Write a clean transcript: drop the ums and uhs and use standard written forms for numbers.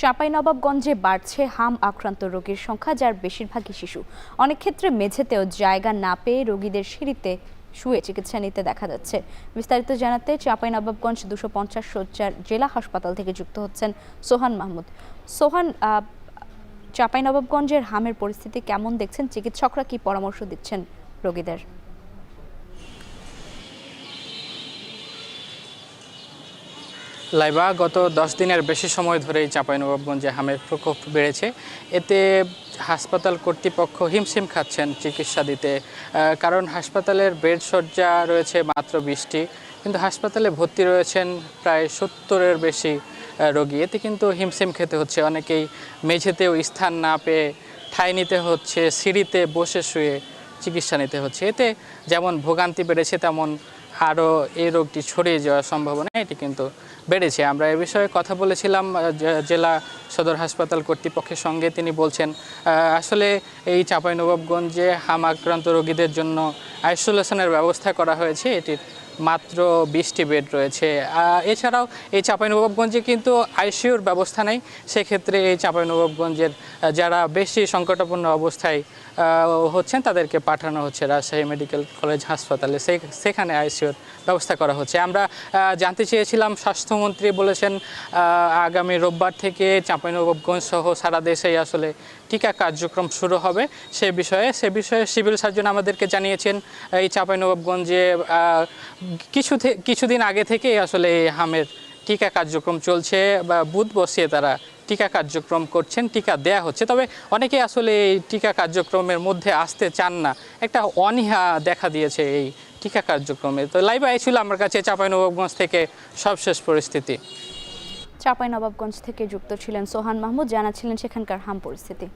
চাঁপাইনবাবগঞ্জে বাড়ছে হাম আক্রান্ত রোগীর সংখ্যা, যার বেশিরভাগই শিশু। অনেক ক্ষেত্রে মেঝেতেও জায়গা না পেয়ে রোগীদের সিঁড়িতে শুয়ে চিকিৎসা নিতে দেখা যাচ্ছে। বিস্তারিত জানাতে চাঁপাইনবাবগঞ্জ 250 শয্যার জেলা হাসপাতাল থেকে যুক্ত হচ্ছেন সোহান মাহমুদ। সোহান, চাঁপাইনবাবগঞ্জের হামের পরিস্থিতি কেমন দেখছেন? চিকিৎসকরা কি পরামর্শ দিচ্ছেন রোগীদের? লাইবা, গত 10 দিনের বেশি সময় ধরেই চাঁপাইনবাবগঞ্জে হামের প্রকোপ বেড়েছে। এতে হাসপাতাল কর্তৃপক্ষ হিমশিম খাচ্ছেন চিকিৎসা দিতে, কারণ হাসপাতালের বেড শয্যা রয়েছে মাত্র 20টি, কিন্তু হাসপাতালে ভর্তি রয়েছেন প্রায় 70-এর বেশি রোগী। এতে কিন্তু হিমশিম খেতে হচ্ছে। অনেকেই মেঝেতেও স্থান না পেয়ে ঠাঁই নিতে হচ্ছে, সিঁড়িতে বসে শুয়ে চিকিৎসা নিতে হচ্ছে। এতে যেমন ভোগান্তি বেড়েছে, তেমন আরও এই রোগটি ছড়িয়ে যাওয়ার সম্ভাবনা এটি কিন্তু বেড়েছে। আমরা এ বিষয়ে কথা বলেছিলাম জেলা সদর হাসপাতাল কর্তৃপক্ষের সঙ্গে। তিনি বলছেন আসলে এই চাঁপাইনবাবগঞ্জে হাম আক্রান্ত রোগীদের জন্য আইসোলেশনের ব্যবস্থা করা হয়েছে। এটির মাত্র 20টি বেড রয়েছে। এছাড়াও এই চাঁপাইনবাবগঞ্জে কিন্তু আইসিইউর ব্যবস্থা নেই। সেক্ষেত্রে এই চাঁপাইনবাবগঞ্জের যারা বেশি সংকটাপন্ন অবস্থায় হচ্ছেন তাদেরকে পাঠানো হচ্ছে রাজশাহী মেডিকেল কলেজ হাসপাতালে, সেখানে আইসিইউর ব্যবস্থা করা হচ্ছে। আমরা জানতে চেয়েছিলাম, স্বাস্থ্যমন্ত্রী বলেছেন আগামী রোববার থেকে চাঁপাইনবাবগঞ্জ সহ সারা দেশেই আসলে টিকা কার্যক্রম শুরু হবে। সে বিষয়ে সিভিল সার্জন আমাদেরকে জানিয়েছেন এই চাঁপাইনবাবগঞ্জে কিছুদিন আগে থেকেই আসলে এই হামের টিকা কার্যক্রম চলছে, বা বুথ বসিয়ে তারা টিকা কার্যক্রম করছেন, টিকা দেয়া হচ্ছে। তবে অনেকে আসলে এই টিকা কার্যক্রমের মধ্যে আসতে চান না, একটা অনীহা দেখা দিয়েছে এই টিকা কার্যক্রমে। তো লাইভে ছিল আমার কাছে চাঁপাইনবাবগঞ্জ থেকে সবশেষ পরিস্থিতি। চাঁপাইনবাবগঞ্জ থেকে যুক্ত ছিলেন সোহান মাহমুদ, জানাচ্ছিলেন সেখানকার হাম পরিস্থিতি।